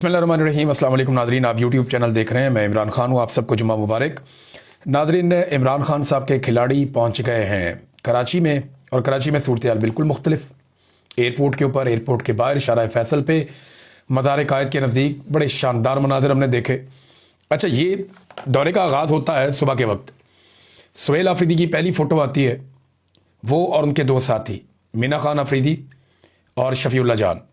बिस्मिल्लाहिर्रहमानिर्रहीम। अस्सलाम वालेकुम नादरीन, आप यूट्यूब चैनल देख रहे हैं। मैं इमरान खान हूँ। आप सबको जुम्मा मुबारक। नादरीन, इमरान खान साहब के खिलाड़ी पहुँच गए हैं कराची में, और कराची में सूरत हाल बिल्कुल मुख्तलिफ। एयरपोर्ट के ऊपर, एयरपोर्ट के बाहर, शाहराह फैसल पे, मज़ार कायद के नज़दीक बड़े शानदार मनाज़र हमने देखे। अच्छा, ये दौरे का आगाज़ होता है सुबह के वक्त। सुहेल आफरीदी की पहली फ़ोटो आती है, वो और उनके दो साथी मीना खान आफरीदी और शफ़ीउल्लाह जान,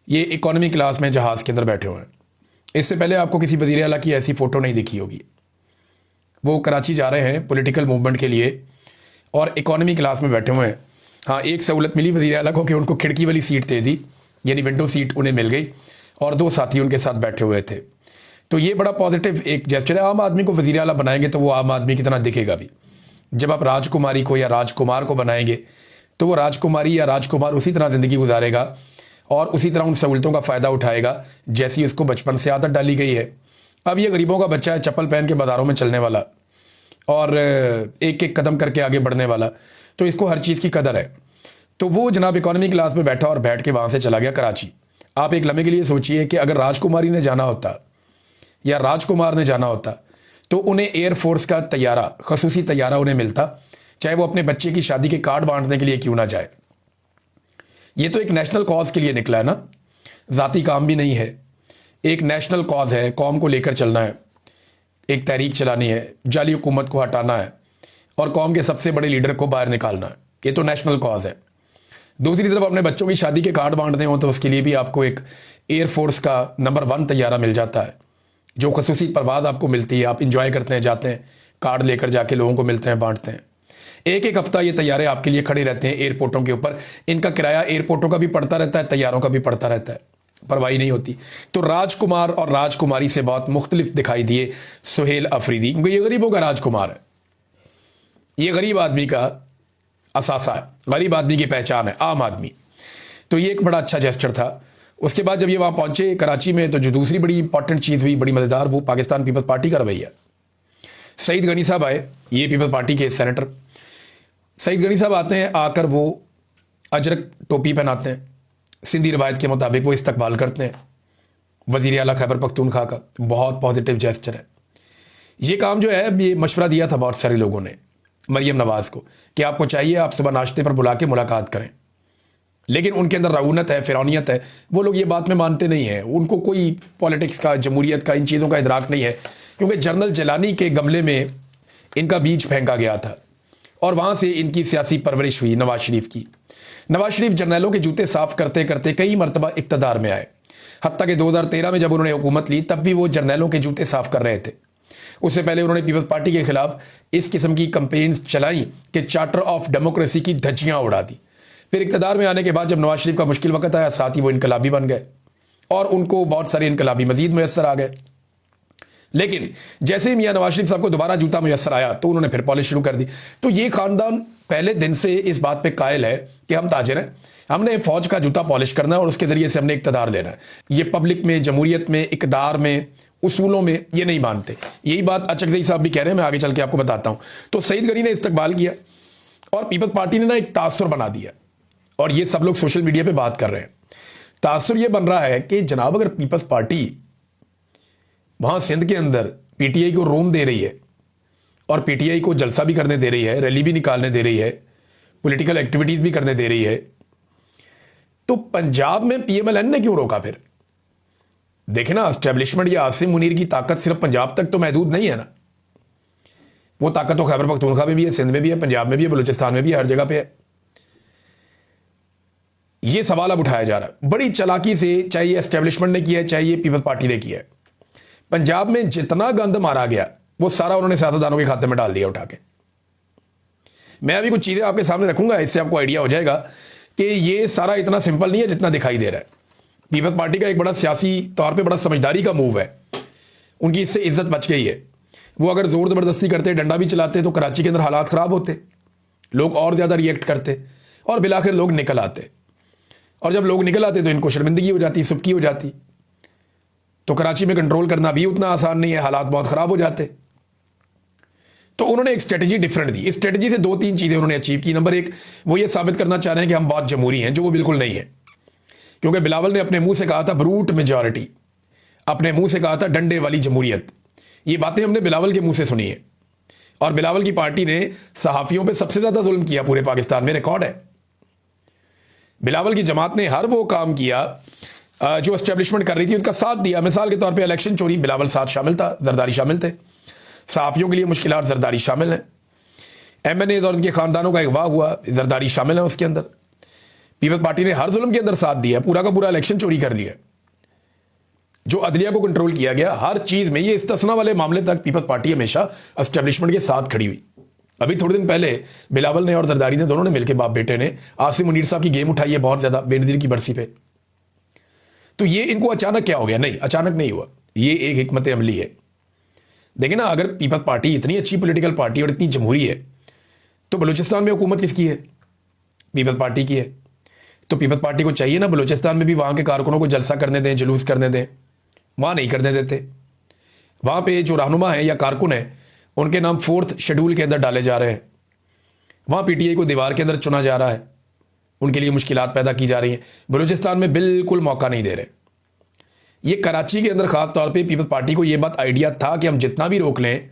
ये इकॉनमी क्लास में जहाज़ के अंदर बैठे हुए हैं। इससे पहले आपको किसी वज़ीर आला की ऐसी फ़ोटो नहीं दिखी होगी। वो कराची जा रहे हैं पॉलिटिकल मूवमेंट के लिए और इकॉनमी क्लास में बैठे हुए हैं। हाँ, एक सहूलत मिली वज़ीर आला को कि उनको खिड़की वाली सीट दे दी, यानी विंडो सीट उन्हें मिल गई, और दो साथी उनके साथ बैठे हुए थे। तो ये बड़ा पॉजिटिव एक जेस्चर है। आम आदमी को वज़ीर आला बनाएंगे तो वो आम आदमी की तरह दिखेगा भी। जब आप राजकुमारी को या राजकुमार को बनाएंगे तो वो राजकुमारी या राजकुमार उसी तरह ज़िंदगी गुजारेगा और उसी तरह उन सहूलतों का फ़ायदा उठाएगा जैसी उसको बचपन से आदत डाली गई है। अब ये गरीबों का बच्चा है, चप्पल पहन के बाज़ारों में चलने वाला और एक एक कदम करके आगे बढ़ने वाला, तो इसको हर चीज़ की कदर है। तो वो जनाब इकॉनमी क्लास में बैठा और बैठ के वहाँ से चला गया कराची। आप एक लम्हे के लिए सोचिए कि अगर राजकुमारी ने जाना होता या राजकुमार ने जाना होता तो उन्हें एयरफोर्स का तैयारा, खसूसी तैयारा उन्हें मिलता, चाहे वो अपने बच्चे की शादी के कार्ड बांटने के लिए क्यों ना जाए। ये तो एक नेशनल कॉज के लिए निकला है ना, ज़ाती काम भी नहीं है। एक नेशनल कॉज है, कौम को लेकर चलना है, एक तहरीक चलानी है, जाली हुकूमत को हटाना है और कौम के सबसे बड़े लीडर को बाहर निकालना है। ये तो नेशनल कॉज है। दूसरी तरफ अपने बच्चों की शादी के कार्ड बांटने हो तो उसके लिए भी आपको एक एयरफोर्स का नंबर 1 तैयारा मिल जाता है, जो खसूसी परवाज़ आपको मिलती है। आप इंजॉय करते हैं, जाते हैं, कार्ड लेकर जाके लोगों को मिलते हैं, बांटते हैं। एक एक हफ्ता ये तैयारे आपके लिए खड़े रहते हैं एयरपोर्टों के ऊपर। इनका किराया एयरपोर्टों का भी पड़ता रहता है, तैयारों का भी पड़ता रहता है, परवाही नहीं होती। तो राजकुमार और राजकुमारी से बहुत मुख्तलिफ दिखाई दिए सुहेल आफरीदी, क्योंकि ये गरीबों का राजकुमार है। ये गरीब आदमी का असासा है, गरीब आदमी की पहचान है, आम आदमी। तो ये एक बड़ा अच्छा जेस्चर था। उसके बाद जब ये वहाँ पहुँचे कराची में, तो जो दूसरी बड़ी इंपॉर्टेंट चीज़ हुई, बड़ी मज़ेदार, वो पाकिस्तान पीपल्स पार्टी का रवैया। सईद गनी साहब आए, ये पीपल्स पार्टी के सेनेटर। सईद गनी साहब आते हैं, आकर वो अजरक टोपी पहनाते हैं, सिंधी रवायत के मुताबिक वो इस्तकबाल करते हैं वज़ीर आला खैबर पख्तूनख्वा का। बहुत पॉजिटिव जेस्चर है। ये काम जो है, ये मशवरा दिया था बहुत सारे लोगों ने मरियम नवाज़ को कि आपको चाहिए आप सुबह नाश्ते पर बुला के मुलाकात करें, लेकिन उनके अंदर रऊनत है, फ़िरौनियत है। वो लोग ये बात में मानते नहीं हैं, उनको कोई पॉलिटिक्स का, जमहूरियत का, इन चीज़ों का इदराक नहीं है, क्योंकि जनरल जलानी के गमले में इनका बीज फेंका गया था और वहाँ से इनकी सियासी परवरिश हुई नवाज शरीफ की। नवाज शरीफ जर्नैलों के जूते साफ करते करते कई मरतबा इक़्तिदार में आए। हत्ता कि 2013 में जब उन्होंने हुकूमत ली तब भी वो जर्नैलों के जूते साफ कर रहे थे। उससे पहले उन्होंने पीपल्स पार्टी के खिलाफ इस किस्म की कंपेन्स चलाई कि चार्टर ऑफ डेमोक्रेसी की धज्जियाँ उड़ा दी। फिर इक़्तिदार में आने के बाद जब नवाज शरीफ का मुश्किल वक्त आया, साथ ही वो इनकलाबी बन गए और उनको बहुत सारे इनकलाबी मजीद मैसर आ गए। लेकिन जैसे ही मियां नवाज शरीफ साहब को दोबारा जूता मुयस्सर आया तो उन्होंने फिर पॉलिश शुरू कर दी। तो ये खानदान पहले दिन से इस बात पे कायल है कि हम ताजिर हैं, हमने फौज का जूता पॉलिश करना है और उसके जरिए से हमने इक़्तिदार लेना है। ये पब्लिक में, जमहूरियत में, इक़्तिदार में, उसूलों में ये नहीं मानते। यही बात अचकज़ई साहब भी कह रहे हैं, मैं आगे चल के आपको बताता हूँ। तो सईद गनी ने इस्तकबाल किया और पीपल्स पार्टी ने ना एक तासुर बना दिया, और ये सब लोग सोशल मीडिया पर बात कर रहे हैं। तासुर ये बन रहा है कि जनाब अगर पीपल्स पार्टी वहाँ सिंध के अंदर पीटीआई को रूम दे रही है और पीटीआई को जलसा भी करने दे रही है, रैली भी निकालने दे रही है, पॉलिटिकल एक्टिविटीज़ भी करने दे रही है, तो पंजाब में पीएमएलएन ने क्यों रोका फिर? देखें ना, एस्टेब्लिशमेंट या आसिम मुनीर की ताकत सिर्फ पंजाब तक तो महदूद नहीं है ना। वो ताकत तो खैबर पख्तूनख्वा में भी है, सिंध में भी है, पंजाब में भी है, बलूचिस्तान में भी है, हर जगह पे है। ये सवाल अब उठाया जा रहा है बड़ी चालाकी से, चाहे ये एस्टेब्लिशमेंट ने किया है, चाहे ये पीपल्स पार्टी ने किया है। पंजाब में जितना गंद मारा गया वो सारा उन्होंने सियासतदानों के खाते में डाल दिया उठा के। मैं अभी कुछ चीज़ें आपके सामने रखूंगा, इससे आपको आइडिया हो जाएगा कि ये सारा इतना सिंपल नहीं है जितना दिखाई दे रहा है। पीपल्स पार्टी का एक बड़ा सियासी तौर पे बड़ा समझदारी का मूव है, उनकी इससे इज्जत बच गई है। वो अगर ज़ोर ज़बरदस्ती करते, डंडा भी चलाते, तो कराची के अंदर हालात ख़राब होते, लोग और ज़्यादा रिएक्ट करते और बिलाखिर लोग निकल आते, और जब लोग निकल आते तो इनको शर्मिंदगी हो जाती, सुबकी हो जाती। तो कराची में कंट्रोल करना भी उतना आसान नहीं है, हालात बहुत ख़राब हो जाते। तो उन्होंने एक स्ट्रेटजी डिफरेंट दी। इस स्ट्रेटजी से 2-3 चीज़ें उन्होंने अचीव की। नंबर 1, वो ये साबित करना चाह रहे हैं कि हम बहुत जमहूरी हैं, जो वो बिल्कुल नहीं है। क्योंकि बिलावल ने अपने मुंह से कहा था ब्रूट मेजॉरिटी, अपने मुंह से कहा था डंडे वाली जमहूरियत। ये बातें हमने बिलावल के मुंह से सुनी है, और बिलावल की पार्टी ने सहाफ़ियों पे सबसे ज़्यादा जुल्म किया पूरे पाकिस्तान में, रिकॉर्ड है। बिलावल की जमात ने हर वो काम किया जो एस्टेब्लिशमेंट कर रही थी, उसका साथ दिया। मिसाल के तौर पे इलेक्शन चोरी, बिलावल साथ शामिल था, जरदारी शामिल थे। सहाफ़ियों के लिए मुश्किलात, जरदारी शामिल हैं। MNA और उनके ख़ानदानों का अगवा हुआ, जरदारी शामिल है उसके अंदर। पीपल्स पार्टी ने हर जुल्म के अंदर साथ दिया, पूरा का पूरा इलेक्शन चोरी कर लिया। जो अदलिया को कंट्रोल किया गया हर चीज़ में, ये इस्तिस्ना वाले मामले तक पीपल्स पार्टी हमेशा एस्टेब्लिशमेंट के साथ खड़ी हुई। अभी थोड़े दिन पहले बिलावल ने और जरदारी ने, दोनों ने मिलकर, बाप बेटे ने, आसिम मुनीर साहब की गेम उठाई है बहुत ज़्यादा बेनज़ीर की बरसी पे। तो ये इनको अचानक क्या हो गया? नहीं, अचानक नहीं हुआ, ये एक हिकमत अमली है। देखिए ना, अगर पीपल्स पार्टी इतनी अच्छी पॉलिटिकल पार्टी और इतनी जमहूरी है, तो बलूचिस्तान में हुकूमत किसकी है? पीपल्स पार्टी की है। तो पीपल्स पार्टी को चाहिए ना बलूचिस्तान में भी वहाँ के कारकुनों को जलसा करने दें, जुलूस करने दें। वहाँ नहीं करने देते। वहाँ पे जो रहनुमा है या कारकुन है, उनके नाम 4th शेड्यूल के अंदर डाले जा रहे हैं। वहाँ PTI को दीवार के अंदर चुना जा रहा है, उनके लिए मुश्किलात पैदा की जा रही हैं। बलूचिस्तान में बिल्कुल मौका नहीं दे रहे। ये कराची के अंदर ख़ास तौर पे पीपल्स पार्टी को ये बात आइडिया था कि हम जितना भी रोक लें,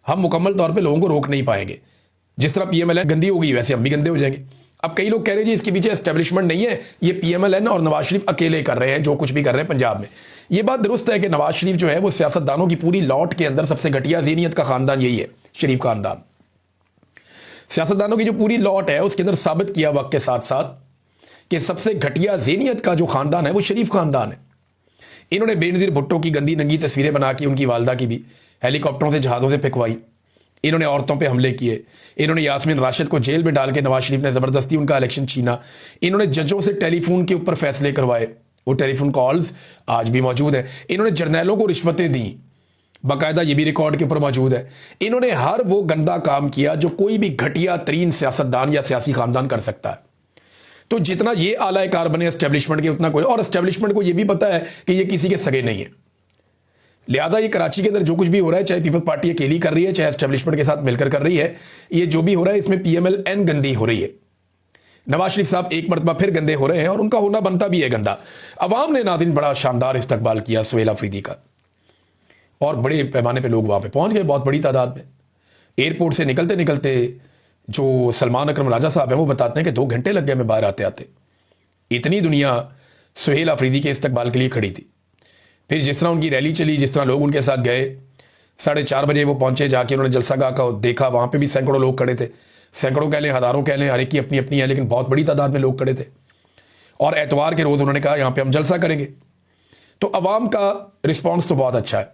हम मुकम्मल तौर पे लोगों को रोक नहीं पाएंगे। जिस तरह PMLN गंदी हो गई, वैसे हम भी गंदे हो जाएंगे। अब कई लोग कह रहे हैं जी इसके पीछे एस्टेब्लिशमेंट नहीं है, ये PMLN और नवाज शरीफ अकेले कर रहे हैं जो कुछ भी कर रहे हैं पंजाब में। ये बात दुरुस्त है कि नवाज शरीफ जो है वो सियासतदानों की पूरी लौट के अंदर सबसे घटिया ज़हनियत का ख़ानदान यही है, शरीफ ख़ानदान। सियासतदानों की जो पूरी लौट है उसके अंदर साबित किया वक्त के साथ साथ कि सबसे घटिया ज़हनियत का जो ख़ानदान है वो शरीफ ख़ानदान है। इन्होंने बेनज़ीर भुट्टो की गंदी नंगी तस्वीरें बना के उनकी वालदा की भी हेलीकॉप्टरों से, जहाज़ों से फेंकवाई। इन्होंने औरतों पे हमले किए। इन्होंने यास्मीन राशिद को जेल में डाल के नवाज शरीफ ने ज़बरदस्ती उनका इलेक्शन छीना। इन्होंने जजों से टेलीफोन के ऊपर फैसले करवाए, वो टेलीफोन कॉल्स आज भी मौजूद हैं। इन्होंने जर्नैलों को रिश्वतें दी, बाकायदा ये भी रिकॉर्ड के ऊपर मौजूद है। इन्होंने हर वो गंदा काम किया जो कोई भी घटिया तरीन सियासतदान या सियासी खानदान कर सकता है। तो जितना ये आला कार बने एस्टेब्लिशमेंट के, उतना कोई, और एस्टेब्लिशमेंट को ये भी पता है कि ये किसी के सगे नहीं है। लिहाजा ये कराची के अंदर जो कुछ भी हो रहा है, चाहे पीपल्स पार्टी अकेली कर रही है, चाहे एस्टेब्लिशमेंट के साथ मिलकर कर रही है, ये जो भी हो रहा है इसमें PMLN गंदी हो रही है। नवाज शरीफ साहब एक मरतबा फिर गंदे हो रहे हैं, और उनका होना बनता भी है गंदा। अवाम ने नाज़रीन बड़ा शानदार इस्तकबाल किया सुहेल अफरीदी का, और बड़े पैमाने पर लोग वहाँ पर पहुँच गए, बहुत बड़ी तादाद में। एयरपोर्ट से निकलते निकलते जो सलमान अकरम राजा साहब हैं वो बताते हैं कि 2 घंटे लग गए हमें बाहर आते आते। इतनी दुनिया सुहेल अफरीदी के इस्तकबाल के लिए खड़ी थी। फिर जिस तरह उनकी रैली चली, जिस तरह लोग उनके साथ गए, 4:30 बजे वो पहुंचे, जाके उन्होंने जलसागाह का देखा। वहाँ पे भी सैकड़ों लोग खड़े थे, सैकड़ों कह लें, हज़ारों कह लें, हर एक की अपनी अपनी है, लेकिन बहुत बड़ी तादाद में लोग खड़े थे। और एतवार के रोज़ उन्होंने कहा यहाँ पे हम जलसा करेंगे। तो अवाम का रिस्पॉन्स तो बहुत अच्छा है।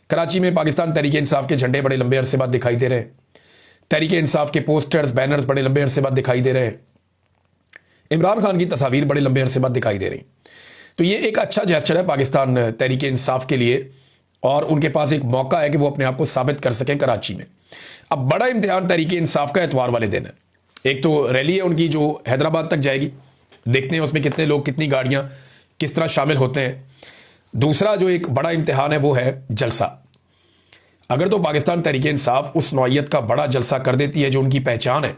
कराची में पाकिस्तान तहरीक इंसाफ के झंडे बड़े लंबे अरसे बाद दिखाई दे रहे हैं। तहरीक इंसाफ के पोस्टर्स, बैनर्स बड़े लंबे अरसे बाद दिखाई दे रहे हैं। इमरान खान की तस्वीर बड़े लंबे अरसे बाद दिखाई दे रही। तो ये एक अच्छा जेस्चर है पाकिस्तान तहरीक इंसाफ के लिए, और उनके पास एक मौका है कि वो अपने आप को साबित कर सकें कराची में। अब बड़ा इम्तिहान तहरीक इंसाफ का एतवार वाले दिन है। एक तो रैली है उनकी जो हैदराबाद तक जाएगी, देखते हैं उसमें कितने लोग, कितनी गाड़ियाँ, किस तरह शामिल होते हैं। दूसरा जो एक बड़ा इम्तिहान है वो है जलसा। अगर तो पाकिस्तान तहरीक इंसाफ उस नौइयत का बड़ा जलसा कर देती है जो उनकी पहचान है,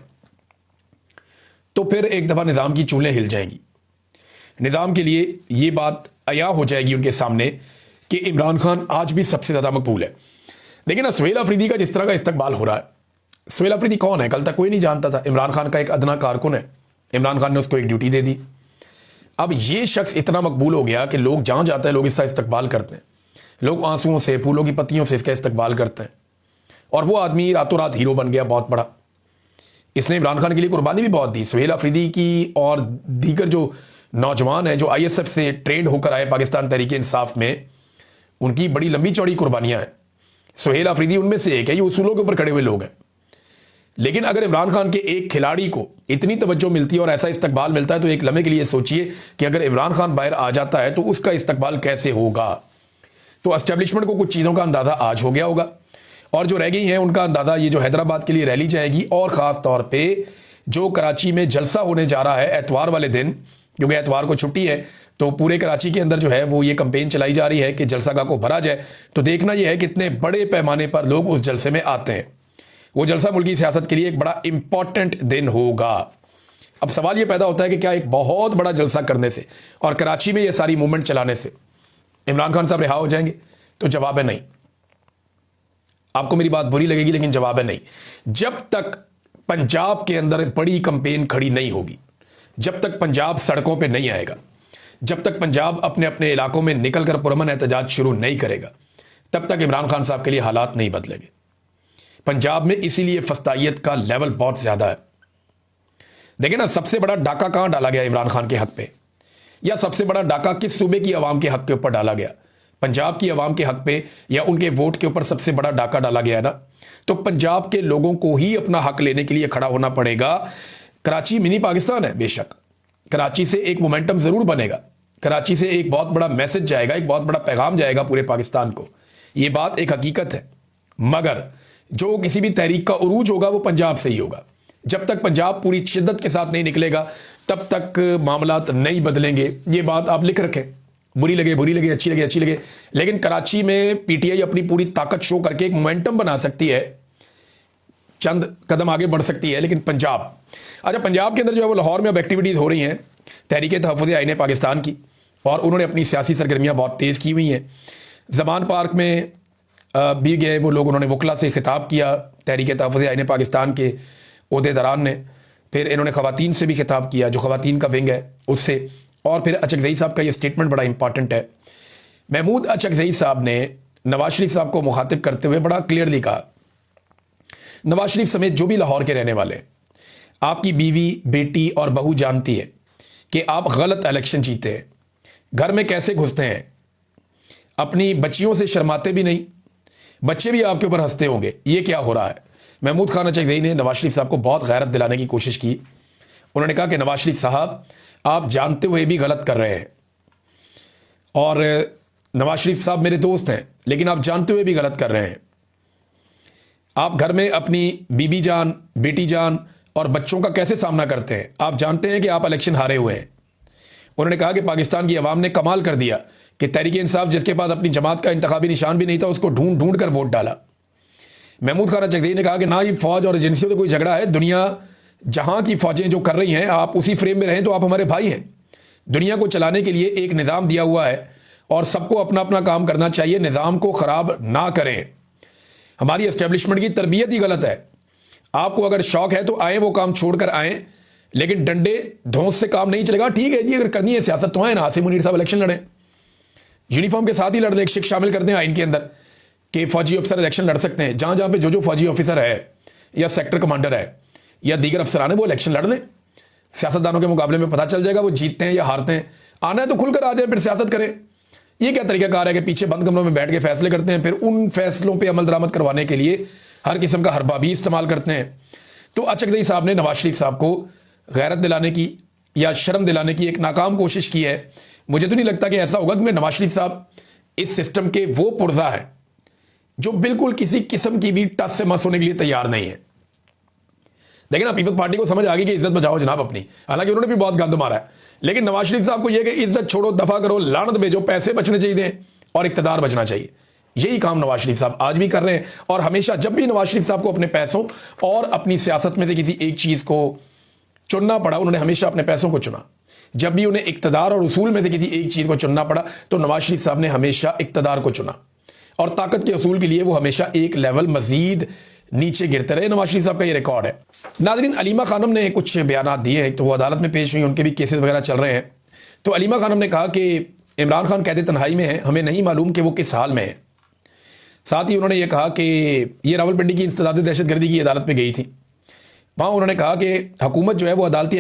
तो फिर एक दफ़ा निज़ाम की चूलें हिल जाएंगी। निज़ाम के लिए ये बात अया हो जाएगी उनके सामने कि इमरान खान आज भी सबसे ज़्यादा मकबूल है। लेकिन ना सुहेल अफरीदी का जिस तरह का इस्तकबाल हो रहा है, सुहेल अफरीदी कौन है? कल तक कोई नहीं जानता था। इमरान खान का एक अदना कारकुन है। इमरान खान ने उसको एक ड्यूटी दे दी। अब ये शख्स इतना मकबूल हो गया कि लोग जहाँ जाते हैं लोग इसका इस्तकबाल करते हैं। लोग आंसुओं से, फूलों की पत्तियों से इसका इस्तकबाल करते हैं। और वो आदमी रातों रात हीरो बन गया, बहुत बड़ा। इसने इमरान खान के लिए कुर्बानी भी बहुत दी। सुहेल अफरीदी की और दीगर जो नौजवान हैं जो ISF से ट्रेंड होकर आए पाकिस्तान तहरीक इंसाफ में, उनकी बड़ी लंबी चौड़ी कुर्बानियां हैं। सुहेल अफरीदी उनमें से एक है। ये उसूलों के ऊपर खड़े हुए लोग हैं। लेकिन अगर इमरान खान के एक खिलाड़ी को इतनी तवज्जो मिलती है और ऐसा इस्तकबाल मिलता है, तो एक लम्हे के लिए सोचिए कि अगर इमरान खान बाहर आ जाता है तो उसका इस्तकबाल कैसे होगा। तो एस्टेब्लिशमेंट को कुछ चीज़ों का अंदाज़ा आज हो गया होगा, और जो रह गई हैं उनका अंदाज़ा ये जो हैदराबाद के लिए रैली जाएगी, और ख़ास तौर पे जो कराची में जलसा होने जा रहा है एतवार वाले दिन, क्योंकि एतवार को छुट्टी है, तो पूरे कराची के अंदर जो है वो ये कैंपेन चलाई जा रही है कि जलसागाह को भरा जाए। तो देखना यह है कितने बड़े पैमाने पर लोग उस जलसे में आते हैं। वो जलसा मुल्की सियासत के लिए एक बड़ा इंपॉर्टेंट दिन होगा। अब सवाल ये पैदा होता है कि क्या एक बहुत बड़ा जलसा करने से और कराची में ये सारी मूवमेंट चलाने से इमरान खान साहब रिहा हो जाएंगे? तो जवाब है नहीं। आपको मेरी बात बुरी लगेगी, लेकिन जवाब है नहीं। जब तक पंजाब के अंदर बड़ी कंपेन खड़ी नहीं होगी, जब तक पंजाब सड़कों पे नहीं आएगा, जब तक पंजाब अपने अपने इलाकों में निकलकर पुरअमन एहतजाज शुरू नहीं करेगा, तब तक इमरान खान साहब के लिए हालात नहीं बदलेंगे। पंजाब में इसीलिए फस्तायत का लेवल बहुत ज्यादा है। देखिए ना, सबसे बड़ा डाका कहां डाला गया इमरान खान के हक पे, या सबसे बड़ा डाका किस सूबे की आवाम के हक के ऊपर डाला गया? पंजाब की आवाम के हक पे या उनके वोट के ऊपर सबसे बड़ा डाका डाला गया ना। तो पंजाब के लोगों को ही अपना हक लेने के लिए खड़ा होना पड़ेगा। कराची मिनी पाकिस्तान है बेशक, कराची से एक मोमेंटम जरूर बनेगा, कराची से एक बहुत बड़ा मैसेज जाएगा, एक बहुत बड़ा पैगाम जाएगा पूरे पाकिस्तान को, ये बात एक हकीकत है। मगर जो किसी भी तहरीक का उरूज होगा वो पंजाब से ही होगा। जब तक पंजाब पूरी शिद्दत के साथ नहीं निकलेगा, तब तक मामलात नहीं बदलेंगे। ये बात आप लिख रखें, बुरी लगे, अच्छी लगे, लेकिन कराची में पीटीआई अपनी पूरी ताकत शो करके एक मोमेंटम बना सकती है, चंद कदम आगे बढ़ सकती है। लेकिन पंजाब, अच्छा पंजाब के अंदर जो है वो लाहौर में अब एक्टिविटीज़ हो रही हैं तहरीक तहफ़्फ़ुज़ आईन पाकिस्तान की, और उन्होंने अपनी सियासी सरगर्मियाँ बहुत तेज़ की हुई हैं। ज़मान पार्क में भी गए वो लोग, उन्होंने वकला से खिताब किया तहरीक तहफ़्फ़ुज़ आईन पाकिस्तान के ओहदेदारान ने। फिर इन्होंने ख़वातीन से भी खिताब किया, जो ख़वातीन का विंग है उससे। और फिर अचकज़ई साहब का ये स्टेटमेंट बड़ा इंपॉर्टेंट है। महमूद अचकज़ई साहब ने नवाज शरीफ साहब को मुखातिब करते हुए बड़ा क्लियरली कहा, नवाज शरीफ समेत जो भी लाहौर के रहने वाले, आपकी बीवी, बेटी और बहू जानती है कि आप गलत इलेक्शन जीते हैं, घर में कैसे घुसते हैं, अपनी बच्चियों से शर्माते भी नहीं, बच्चे भी आपके ऊपर हंसते होंगे, ये क्या हो रहा है। महमूद खान अचकज़ई ने नवाज शरीफ साहब को बहुत गैरत दिलाने की कोशिश की। उन्होंने कहा कि नवाज शरीफ साहब आप जानते हुए भी गलत कर रहे हैं, और नवाज शरीफ साहब मेरे दोस्त हैं, लेकिन आप जानते हुए भी गलत कर रहे हैं। आप घर में अपनी बीबी जान, बेटी जान और बच्चों का कैसे सामना करते हैं, आप जानते हैं कि आप इलेक्शन हारे हुए हैं। उन्होंने कहा कि पाकिस्तान की आवाम ने कमाल कर दिया कि तहरीक इंसाफ जिसके पास अपनी जमात का इंतखाबी निशान भी नहीं था, उसको ढूंढ ढूंढ कर वोट डाला। महमूद खान अचकज़ई ने कहा कि ना ये फौज और एजेंसियों से कोई झगड़ा है, दुनिया जहां की फौजें जो कर रही हैं, आप उसी फ्रेम में रहें तो आप हमारे भाई हैं। दुनिया को चलाने के लिए एक निज़ाम दिया हुआ है और सबको अपना अपना काम करना चाहिए, निज़ाम को ख़राब ना करें। हमारी एस्टेब्लिशमेंट की तरबियत ही गलत है। आपको अगर शौक है तो आए, वो काम छोड़कर आएँ, लेकिन डंडे धौंस से काम नहीं चलेगा। ठीक है जी, अगर करनी है सियासत तो आए ना, आसिम मुनीर साहब इलेक्शन लड़ें, यूनिफॉर्म के साथ ही लड़ दें, एक शिक शामिल कर दें आइन के अंदर कि फौजी अफसर इलेक्शन लड़ सकते हैं। जहाँ जहाँ पे जो फौजी ऑफिसर है या सेक्टर कमांडर है या दीगर अफसरान है, वो इलेक्शन लड़ लें। सियासतदानों के मुकाबले में पता चल जाएगा वो जीतते हैं या हारते हैं। आना है तो खुलकर आ जाए, फिर सियासत करें। ये क्या तरीकाकार है कि पीछे बंद कमरों में बैठ के फैसले करते हैं, फिर उन फैसलों पर अमल दरामद करवाने के लिए हर किस्म का हरबा भी इस्तेमाल करते हैं। तो अचकज़ई साहब ने नवाज शरीफ साहब को गैरत दिलाने की या शर्म दिलाने की एक नाकाम कोशिश की है। मुझे तो नहीं लगता कि ऐसा होगा कि नवाज शरीफ साहब इस सिस्टम के वो पुर्जा है जो बिल्कुल किसी किस्म की भी टस से मस होने के लिए तैयार नहीं है। देखिए ना, पीपल्स पार्टी को समझ आ गई कि इज्जत बचाओ जनाब अपनी, हालांकि उन्होंने भी बहुत गंद मारा है, लेकिन नवाज शरीफ साहब को यह कि इज्जत छोड़ो, दफा करो, लानत भेजो, पैसे बचने चाहिए और इक्तदार बचना चाहिए। यही काम नवाज शरीफ साहब आज भी कर रहे हैं। और हमेशा जब भी नवाज शरीफ साहब को अपने पैसों और अपनी सियासत में से किसी एक चीज को चुनना पड़ा, उन्होंने हमेशा अपने पैसों को चुना। जब भी उन्हें इक्तदार और उसूल में से किसी एक चीज को चुनना पड़ा, तो नवाज शरीफ साहब ने हमेशा इक्तदार को चुना, और ताकत के असूल के लिए वो हमेशा एक लेवल मजीद नीचे गिरते रहे। नवाज शरीफ साहब का ये रिकॉर्ड है। नाज़रीन, अलीमा खानम ने कुछ बयान दिए हैं, तो वो अदालत में पेश हुई, उनके भी केसेस वगैरह चल रहे हैं। तो अलीमा खानम ने कहा कि इमरान खान कैद तन्हाई में है, हमें नहीं मालूम कि वो किस हाल में है। साथ ही उन्होंने ये कहा कि ये रावलपिंडी की इंसदाद दहशतगर्दी की अदालत में गई थी, वहाँ उन्होंने कहा कि हुकूमत जो है वो अदालती